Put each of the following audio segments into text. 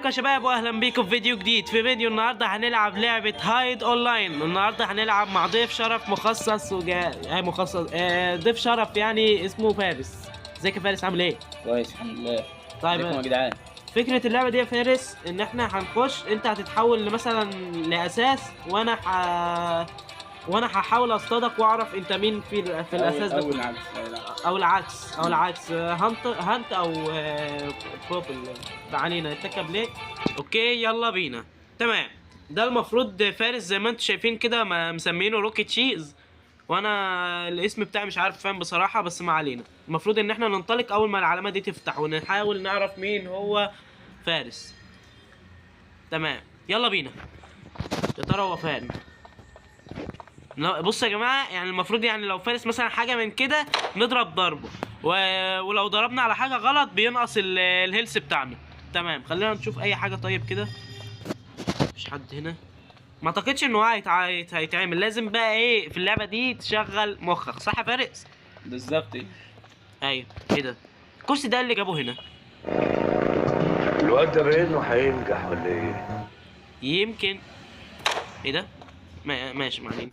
يا شباب، واهلا بيكم في فيديو جديد. في فيديو النهارده هنلعب لعبه هايد اونلاين. النهارده هنلعب مع ضيف شرف مخصص ضيف شرف يعني اسمه فارس. ازيك يا فارس، عامل ايه؟ كويس الحمد لله. طيب ازيكم يا جدعان؟ فكره اللعبه دي يا فارس ان احنا هنخش، انت هتتحول مثلا لاساس وانا هحاول اصطادك واعرف انت مين في الاساس ده. او العكس هانت او بروبل. ما علينا، ارتكب ليه. اوكي يلا بينا. تمام، ده المفروض فارس زي ما انتم شايفين كده، مسمينه روكيت تشيز، وانا الاسم بتاعي مش عارف فين بصراحه، بس ما علينا. المفروض ان احنا ننطلق اول ما العلامه دي تفتح ونحاول نعرف مين هو فارس. تمام يلا بينا. يا ترى هو فين؟ بص يا جماعه، يعني المفروض يعني لو فارس مثلا حاجه من كده نضرب ضربه، ولو ضربنا على حاجه غلط بينقص الهيلث بتاعنا. تمام، خلينا نشوف اي حاجه. طيب كده مفيش حد هنا. ما اعتقدش انه هيتعمل. لازم بقى ايه في اللعبه دي تشغل مخك، صح يا فارس؟ بالظبط. ايوه. ايه ده؟ الكرسي ده اللي جابه هنا؟ الواد ده باينه هينجح ولا ايه؟ يمكن. ايه ده؟ ماشي ما علينا.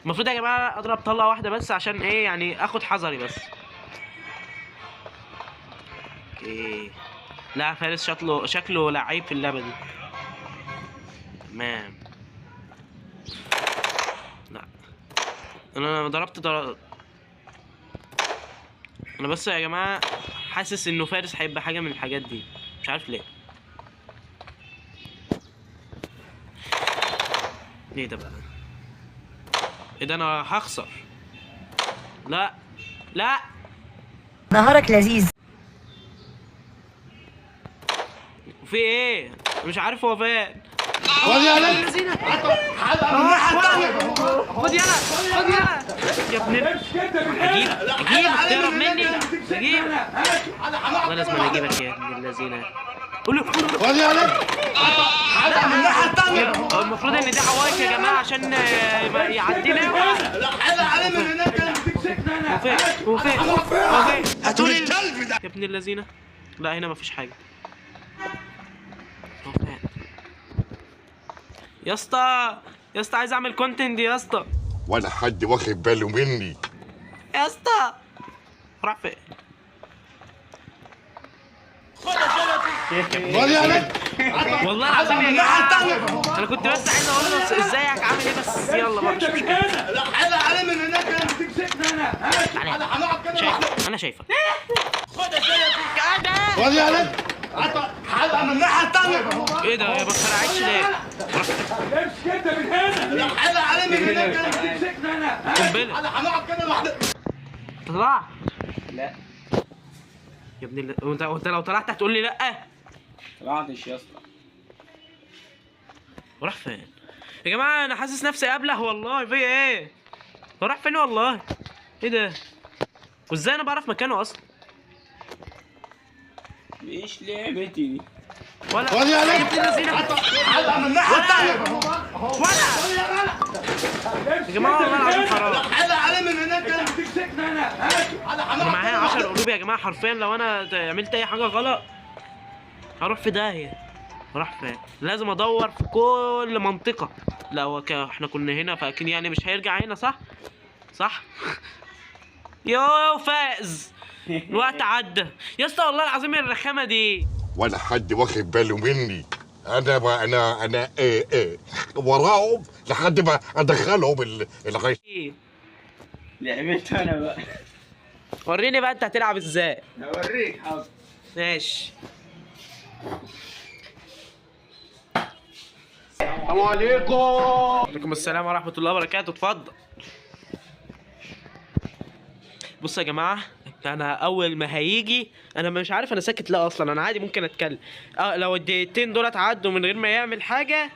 المفروض يا جماعه اضرب طلقه واحده بس عشان ايه يعني اخد حذري بس. اوكي. لا فارس شكله لعيب في اللعبه دي. تمام. لا انا ضربت. انا بس يا جماعه حاسس انه فارس هيبقى حاجه من الحاجات دي، مش عارف ليه. ايه ده بقى؟ ايه ده؟ انا هخسر. لا لا. نهارك لذيذ. في ايه؟ مش عارف هو فين. خد يلا خد يلا يا ابن اجيب تهرب مني. اجيب والله لازم اجيبك يا ابن الذين. قول له خد يلا من الناحيه الثانيه. المفروض ان دي عوايق يا جماعه عشان يعدينا. عليه من هناك. وفين هاتولي الكلب ده يا ابن الذين. لا هنا مفيش حاجه. يا اسطى عايز اعمل كونتنت يا اسطى. ولا حد واخد باله مني يا اسطى راح فين؟ خد يلا والله العظيم يا جماعه انا كنت بس عايز اقول له ازيك عامل ايه، بس يلا بقى مش مشكله. لا حل عليه من هناك. انا شايفك. خد يلا حل من الناحيه الثانيه. ايه ده يا ما فرقعتش ليه؟ امشي كده من هنا. لا حل عليه من هناك. قنبله. انا هنقعد كده لوحدنا. طلع. لا يا ابن وانت لو طلعت هتقول لي لا. طلعتش يا اسطى. وراح فين؟ يا جماعه انا حاسس نفسي ابله والله. في ايه؟ وراح فين والله؟ ايه ده؟ وازاي انا بعرف مكانه اصلا؟ ايش لعبتي دي؟ ولا خد يلا يا ابن الذين. حل من الناحيه الثانيه. ولا يا جماعه والله العظيم حرام. حل عليه من هناك. انا معايا 10 قلوب يا جماعه، حرفيا لو انا عملت اي حاجه غلط هروح في داهيه. هروح فين؟ لازم ادور في كل منطقه. لا هو احنا كنا هنا فاكيد يعني مش هيرجع هنا، صح يو فاز. الوقت عدى يا اسطى والله العظيم الرخامه دي. ولا حد واخد باله مني. انا وراهم لحد ما ادخلهم الغش. لعبت انا بقى. وريني بقى انت هتلعب ازاي. هوريك حاضر. ماشي. السلام عليكم. وعليكم السلام ورحمة الله وبركاته. اتفضل. بص يا جماعة، أنا أول ما هيجي أنا مش عارف أنا ساكت لا أصلا، أنا عادي ممكن أتكلم. لو الدقيقتين دول عدوا من غير ما يعمل حاجة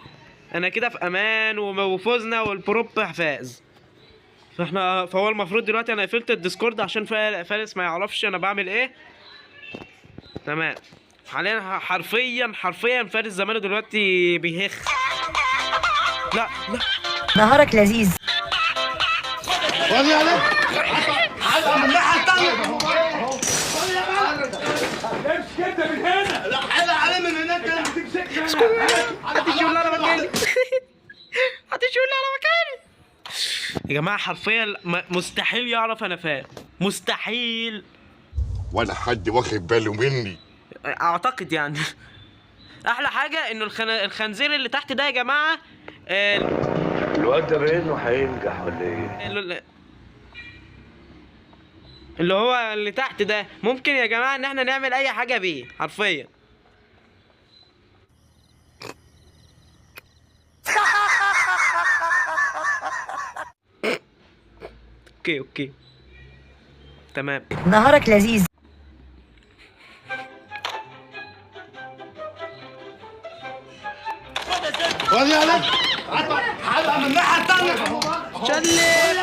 أنا كده في أمان وفوزنا والبروب فاز. فهو المفروض دلوقتي أنا قفلت الديسكورد عشان فارس ما يعرفش أنا بعمل إيه. تمام. حاليا حرفيا فارس زمانه دلوقتي بيهخ. لا نهارك لذيذ. خد يلا حلقه من الناحيه الثانيه. امشي انت من هنا. لا حلقه عليه من هناك. محدش يقول لي انا مكاني. محدش يقول لي انا مكاني. يا جماعه حرفيا مستحيل يعرف انا فين، مستحيل. ولا حد واخد باله مني. اعتقد يعني. احلى حاجه انه الخنزير اللي تحت ده يا جماعه الواد ده باين انه هينجح ولا ايه؟ اللي هو اللي تحت ده ممكن يا جماعه ان احنا نعمل اي حاجه بيه حرفيا. اوكي تمام. نهارك لذيذ. خد يا ولد حلقه من الناحيه الثانيه. شلل.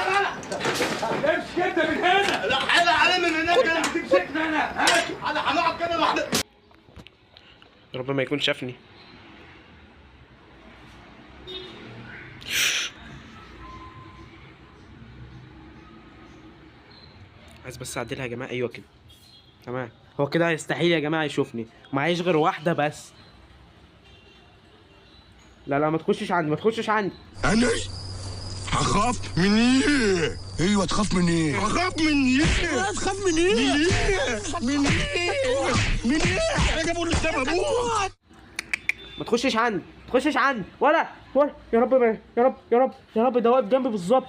امشي انت من هنا. لا حلقه عليه من هناك. تمسكنا انا. هنقعد كده لوحدنا. ربما يكون شافني. عايز بس اعدلها يا جماعه. ايوه كده تمام. هو كده يستحيل يا جماعه يشوفني، معيش غير واحده بس. لا ما تخشش عندي، ما تخشش عندي. انا هخاف من ايه؟ ايوه تخاف من ايه؟ هخاف من ايه؟ تخاف من ايه؟ من ايه؟ من ايه؟ انا جابوا لي السبب. ما تخشش عندي، ما تخشش عندي ولا يا رب يا رب ده واقف جنبي بالظبط.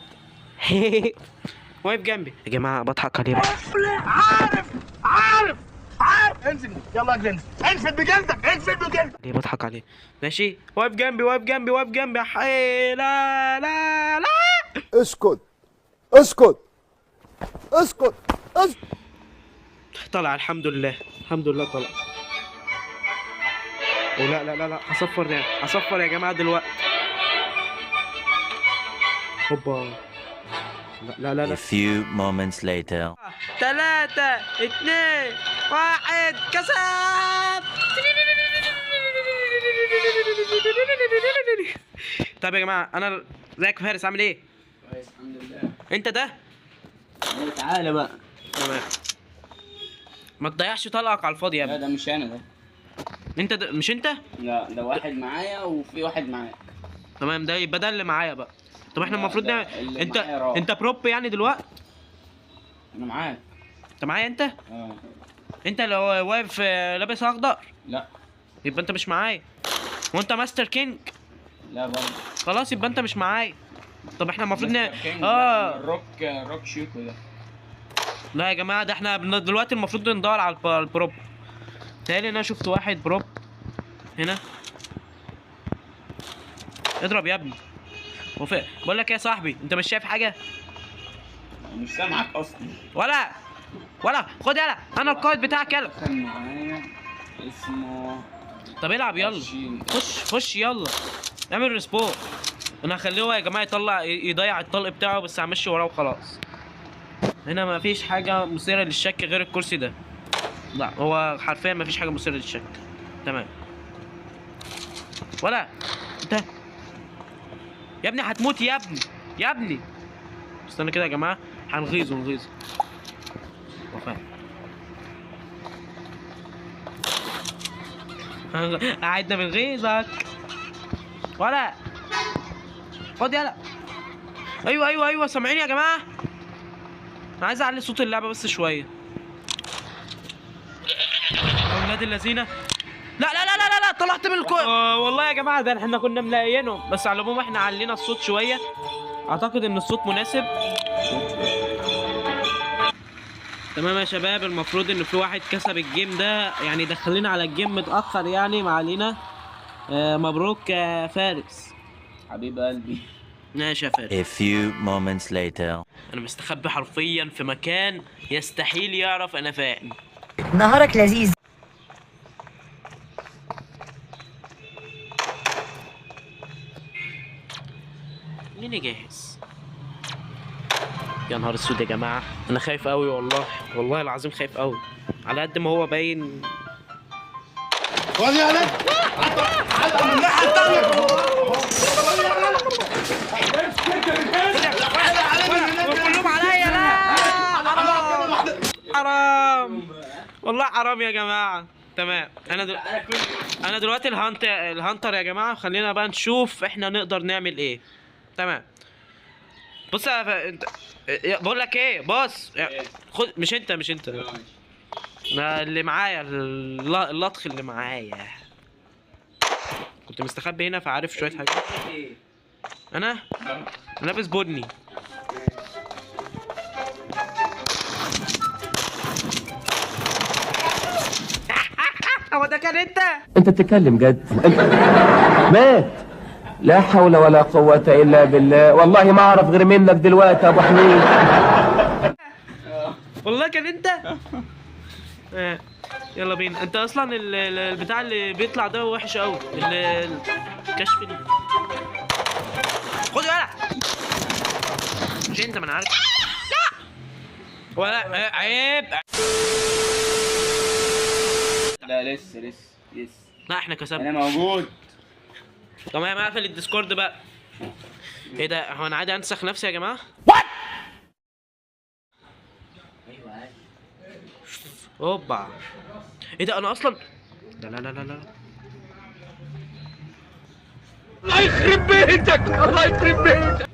واقف جنبي يا جماعه. بضحك عليه بقى. عارف انزل يلا اجل انزل بجلدك. ليه بضحك عليه؟ ماشي. واقف جنبي لا اسكت. طلع الحمد لله طلع. ولا هصفر يا جماعه دلوقتي. هوبا. لا. A few moments later. 3 2 1 كسب. طيب يا جماعه انا ازيك يا فارس؟ عامل ايه؟ كويس الحمد لله. انت ده؟ تعالى بقى. تمام. ما تضيعش طلقك على الفاضي يا لا ابني. ده مش انا ده. انت ده مش انت؟ لا ده واحد معايا وفي واحد معاك. تمام. ده يبقى ده اللي معايا بقى. طب احنا لا، المفروض ده اللي معايا راح. انت بروب يعني دلوقتي؟ انا معاك. انت معايا انت؟ اه. انت اللي هو واقف لابس اخضر؟ لا. يبقى انت مش معايا. وانت ماستر كينج؟ لا برضه. خلاص يبقى انت مش معايا. طب احنا المفروض روك شيكو ده. لا يا جماعه ده احنا دلوقتي المفروض ندور على البروب. تهيألي انا شفت واحد بروب هنا. اضرب يا ابني. بقول لك ايه يا صاحبي، انت مش شايف حاجه؟ مش سامعك اصلا. ولا خد يلا. انا القائد بتاعك يلا. كان معايا اسمه. طب العب يلا. خش يلا. اعمل ريسبون. انا هخليه هو يا جماعه يضيع الطلق بتاعه، بس همشي وراه وخلاص. هنا ما فيش حاجه مثيره للشك غير الكرسي ده. لا هو حرفيا ما فيش حاجه مثيره للشك. تمام. ولا انت يا ابني هتموت يا ابني. استنى كده يا جماعه. هنغيظه. وفاء. قعدنا من غيظك. ولا خد يلا. ايوه سامعيني يا جماعه؟ انا عايز اعلي صوت اللعبه بس شويه. اولاد الذين. لا طلعت من والله يا جماعه ده احنا كنا ملاقيينهم، بس على العموم احنا علينا الصوت شويه. اعتقد ان الصوت مناسب. تمام يا شباب. المفروض ان في واحد كسب الجيم ده، يعني دخلنا على الجيم متاخر يعني، ما علينا. مبروك يا فارس حبيب قلبي. ماشي يا فارس. A few moments later. انا مستخبي حرفيا في مكان يستحيل يعرف انا فين. نهارك لذيذ. مين جاهز؟ يا نهار اسود يا جماعه، انا خايف قوي والله العظيم خايف قوي. على قد ما هو باين. خد يا ولد حلقه من الناحيه الثانيه. كلهم عليا. لا والله حرام يا جماعه. تمام انا دلوقتي الهانتر يا جماعه. خلينا بقى نشوف احنا نقدر نعمل ايه. تمام بص انت بقول لك ايه. بص خد. مش انت أنا اللي معايا اللطخ اللي معايا. كنت مستخبي هنا فعارف شويه حاجات. انا لابس بني. هو ده كان انت بتتكلم جد؟ انت مات. لا حول ولا قوة الا بالله. والله ما اعرف غير منك دلوقتي يا ابو حميد. والله كان انت. يلا بينا. انت اصلا البتاع اللي بيطلع ده وحش قوي. الكشف خد بالك. مش انت ما انا عارف. لا ولا عيب. لا لسه لا احنا كسبنا. انا موجود. تمام اقفل الديسكورد بقى. ايه ده؟ هو انا عادي انسخ نفسي يا جماعه؟ اوبا. ايه ده؟ انا اصلا لا الله يخرب بيتك، الله يخرب بيتك.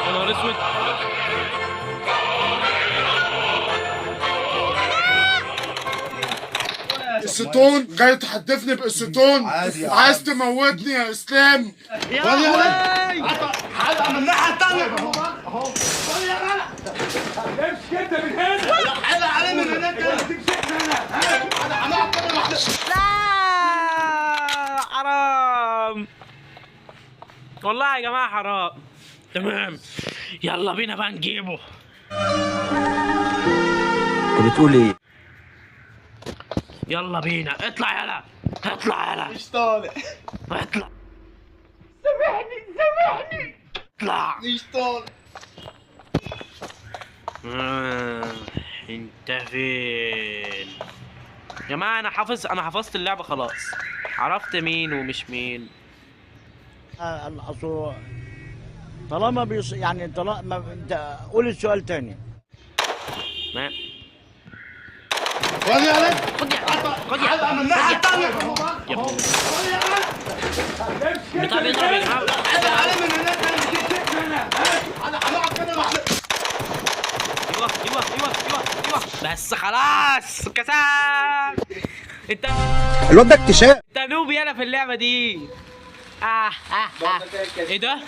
يا نهار اسود. الستون جاي تحدفني بقصتون. عايز تموتني يا اسلام. يا حلقة من الناحية التانية اهو. امشي كده من هنا. لا حلقة عليه من هناك. تمسكني انا هنقعد كده لوحدنا. لا حرام والله يا جماعه حرام. تمام يلا بينا بقى نجيبه. انت بتقول ايه؟ يلا بينا. اطلع يلا. مش طالع. اطلع. سامحني. اطلع. مش طالع. انت فين يا جماعه؟ انا حفظت اللعبه خلاص. عرفت مين ومش مين. اصل طالما يعني طالما انت قول السؤال تاني. تمام. خد يا خد حلقة من الناحية التانية اهو. بتاع بيضرب يا جماعه. حلقة عليه من هناك. تمسكني انا هنقعد كده لوحدنا. ايوه بس خلاص كسب. انت الواد ده اكتشاف. انت نوب يالا في اللعبه دي. ايه ده؟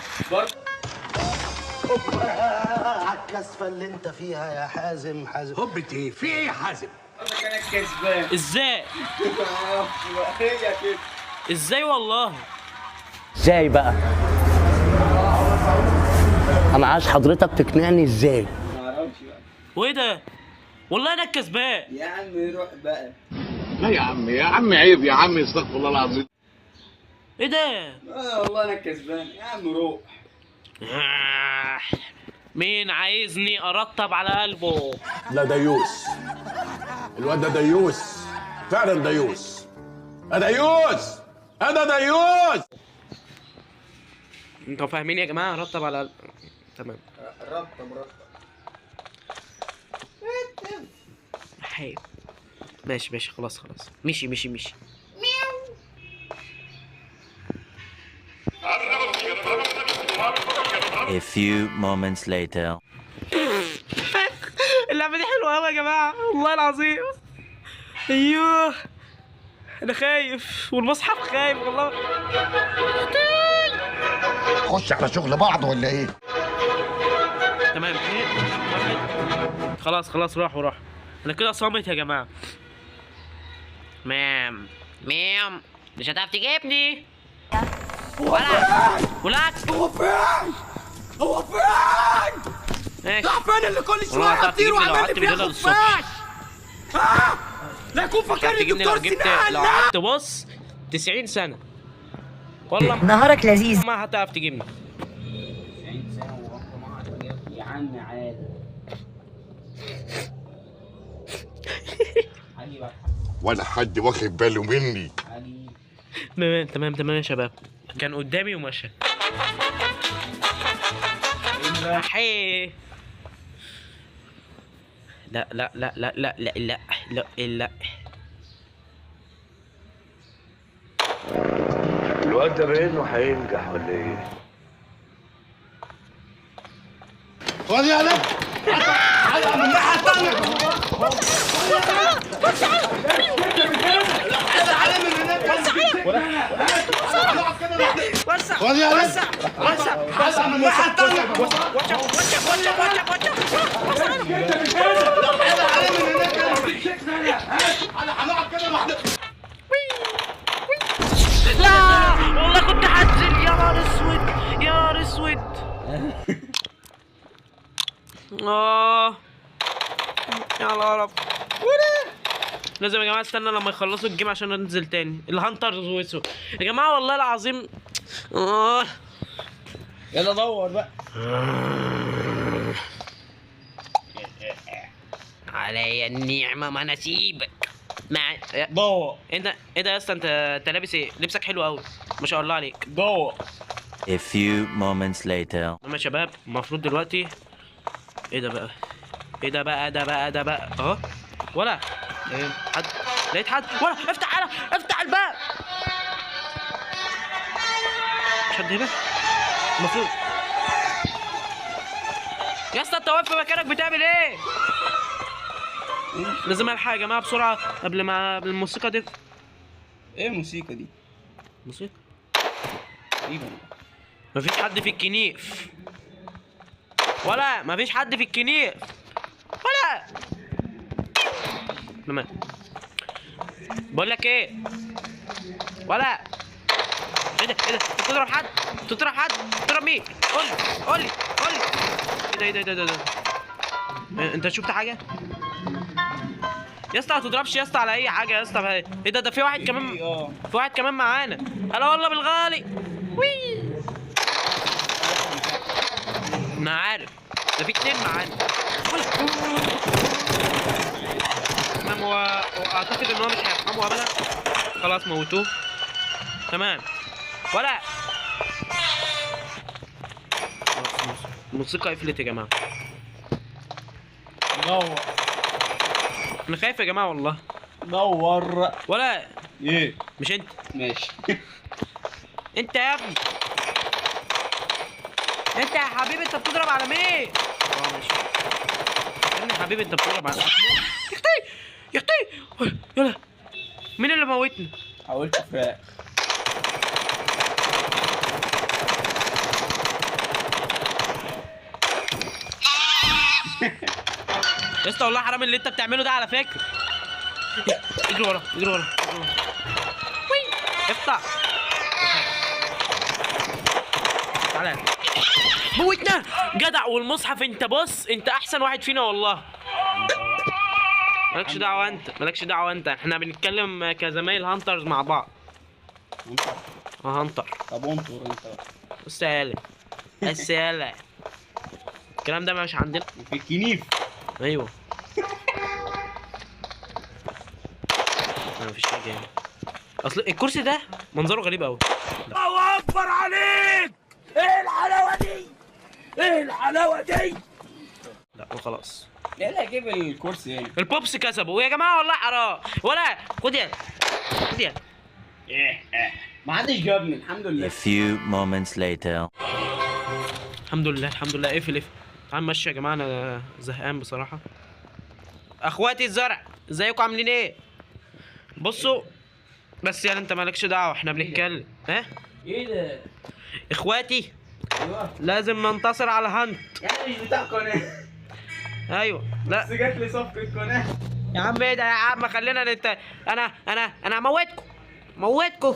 الكسفه اللي انت فيها يا حازم. هوبة ايه؟ في ايه يا حازم؟ انا كسبان. ازاي؟ هي كده. ازاي والله؟ ازاي بقى؟ انا عايز حضرتك تقنعني ازاي. ما اعرفش بقى. وايه ده؟ والله انا الكسبان. يا عم روح بقى. لا يا عم عيب يا عم، استغفر الله العظيم. ايه ده؟ والله انا كسبان يا عم روح. مين عايزني ارطب على قلبه؟ لا ديوس. الواد ده ديوس فعلا. ديوس. ديوس. انتوا فاهمين يا جماعه؟ ارطب على قلبه. تمام. رطب. حي. ماشي خلاص. مشي. A few moments later. اللعبه دي حلوه قوي يا جماعه والله العظيم. ايوه انا خايف والمصحف خايف والله. خش على شغل بعض ولا ايه؟ تمام. خلاص راحوا. انا كده صامت يا جماعه. مام مش هتعرف تجيبني ولا هو فين؟ ماشي. راح فين اللي كل شوية هطير وعمال لي فيها خفاش؟ لا يكون فاكرني دكتور سنان. لو قعدت بص 90 سنة والله نهارك لذيذ. ما هتعرف تجيبني. 90 سنة وهو يا عم عادي. ولا حد واخد باله مني. تمام يا شباب. كان قدامي ومشى. حي. لا لا لا لا لا لا لا لا لا. الواد ده باين انه هينجح ولا ايه؟ خد يا لك على من الناحيه الثانيه. خد يا لك على من الناحيه الثانيه. لا والله كنت حزن. يا نهار اسود يا نهار اسود. يا القرف. لازم يا جماعه استنى لما يخلصوا الجيم عشان انزل تاني. الهانتر ويسو يا جماعه والله العظيم. يلا دور بقى. علي النعمه ما انا سيبك مع دور. انت ايه ده يا اسطى؟ انت لابس ايه؟ لبسك حلو قوي ما شاء الله عليك. دور. A few moments later. يا شباب المفروض دلوقتي ايه ده بقى؟ ايه ده بقى؟ ده بقى اهو. ولا ايه؟ حد لقيت حد؟ ولا افتح الباب. مش حد هنا؟ المفروض يا اسطى انت واقف في مكانك بتعمل ايه؟ لازم الحق يا جماعه بسرعه قبل ما الموسيقى دي. ايه الموسيقى دي؟ موسيقى تقريبا مفيش حد في الكنيف. ولا مفيش حد في الكنيف. ولا تمام. بقول لك ايه؟ ولا ايه ده؟ بتضرب حد؟ بتضرب مين؟ قول لي ايه ده؟ انت شفت حاجه؟ يا اسطى ما تضربش يا اسطى على اي حاجه يا اسطى. ايه ده في واحد كمان. في واحد كمان معانا. هلا والله بالغالي. وي انا عارف ده في 2 معانا. تمام. واعتقد ان هو مش هيرحمه ابدا. خلاص موتوه. تمام. ولا الموسيقى قفلت يا جماعه. دور. انا خايف يا جماعه والله. دور. ولا ايه؟ مش انت. ماشي. انت يا ابني. انت يا حبيبي انت بتضرب على مين؟ ماشي يا ابني حبيبي انت بتضرب على يا اختي يلا. مين اللي موتني؟ حاولت فراق. يا اسطى والله حرام اللي انت بتعمله ده على فكره. اجري ورا. وي افتح. تعالى موتنا جدع. والمصحف انت بص انت احسن واحد فينا والله. مالكش دعوه انت. احنا بنتكلم كزمايل هانترز مع بعض. هانتر. طب انطر انت بقى. بس يالا الكلام ده مش عندنا في الكنيف. ايوه. مفيش حاجه يعني. اصل الكرسي ده منظره غريب قوي. الله اكبر عليك. ايه الحلاوه دي؟ لا وخلاص. ليه اللي هجيب الكرسي هنا؟ البوبس كسبوا يا جماعه والله حرام. ولا خد يا ما حدش جابني الحمد A لله. few moments later. الحمد لله. اقفل. تعال نمشي يا جماعه انا زهقان بصراحه. اخواتي الزرع ازيكم عاملين ايه؟ بصوا بس يعني انت مالكش دعوه احنا بنتكلم. ها ايه ده؟ اخواتي ايوه لازم ننتصر على هانت. يعني مش بتاع قناه. ايوه لا بس جات لي صفقه قناه. يا عم ايه ده يا عم؟ خلينا انا هموتكم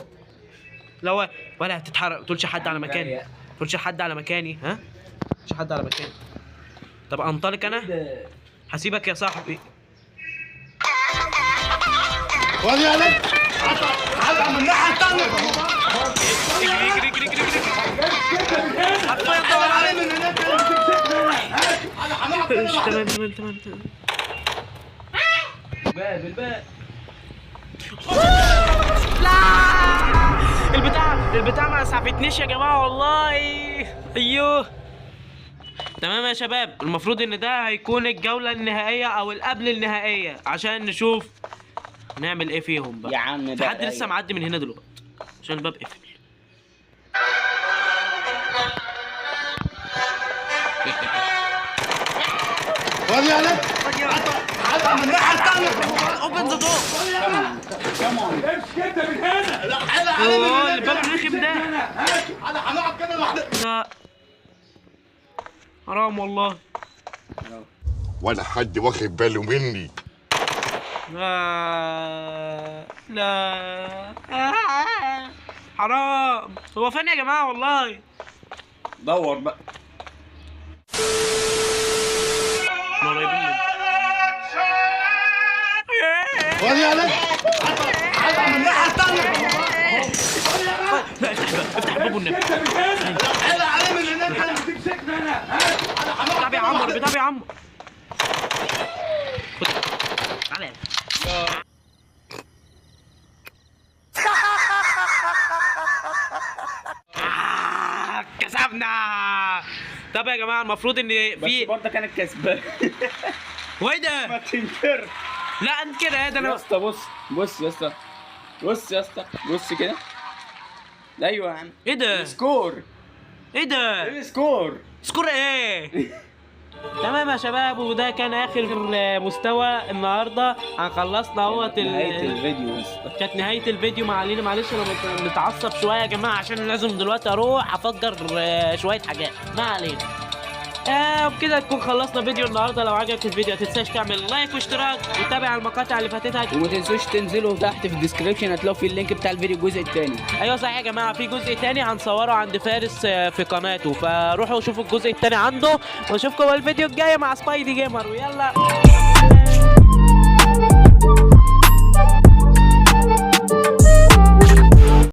لو ولا هتتحرق. تقولش حد على مكاني. ها تقولش حد على مكاني. طب انطلق انا هسيبك يا صاحبي. خد يا لك على من الناحيه الثانيه. اجري تمام. الباب. لا البتاع ما اسعفتنيش يا جماعه والله. ايوه تمام يا شباب، المفروض ان ده هيكون الجولة النهائية او القبل النهائية عشان نشوف نعمل ايه فيهم بقى. يا عم في حد لسه معدي من هنا دلوقتي عشان الباب قفل. ودي عليك من الناحية الثانية. اوبن ذا دور. كمان امشي كده من هنا. لا حل علي من اوه هنا. الباب الرخم ده. انا هنقعد كده لوحدنا. لا حرام والله. ولا حد واخد باله مني. لا حرام. هو فين يا جماعة والله؟ دور بقى. ودي عليك من الناحية الثانية. لا افتح الباب والنبي. حل علي من هناك. انا تمسكني انا. بتاع يا عمر، بتاع يا عمر. خد تعالى. كسبنا. طب يا جماعه المفروض ان بس في برضه كانت كسبان. وايه ده؟ ما تنكر. لا انت كده ايه ده؟ يا انا اسطى بص يا اسطى، بص يا اسطى، بص كده. ايوه يا عم. ايه ده؟ سكور. ايه ده؟ السكور. سكور ايه؟ تمام يا شباب، وده كان اخر مستوى النهارده. هنخلصنا اهوت نهاية الفيديو يا اسطى. كانت نهايه الفيديو. ما علينا، معلش انا متعصب شويه يا جماعه عشان لازم دلوقتي اروح افجر شويه حاجات. ما علينا. وبكده تكون خلصنا فيديو النهارده. لو عجبك الفيديو ما تنساش تعمل لايك واشتراك وتابع المقاطع اللي فاتتك. وما تنسوش تنزلوا تحت في الديسكريبشن هتلاقوا فيه اللينك بتاع الفيديو الجزء الثاني. ايوه صحيح يا جماعه، في جزء تاني هنصوره عند فارس في قناته، فروحوا شوفوا الجزء التاني عنده. واشوفكم الفيديو الجاي مع سبايدي جيمر، ويلا.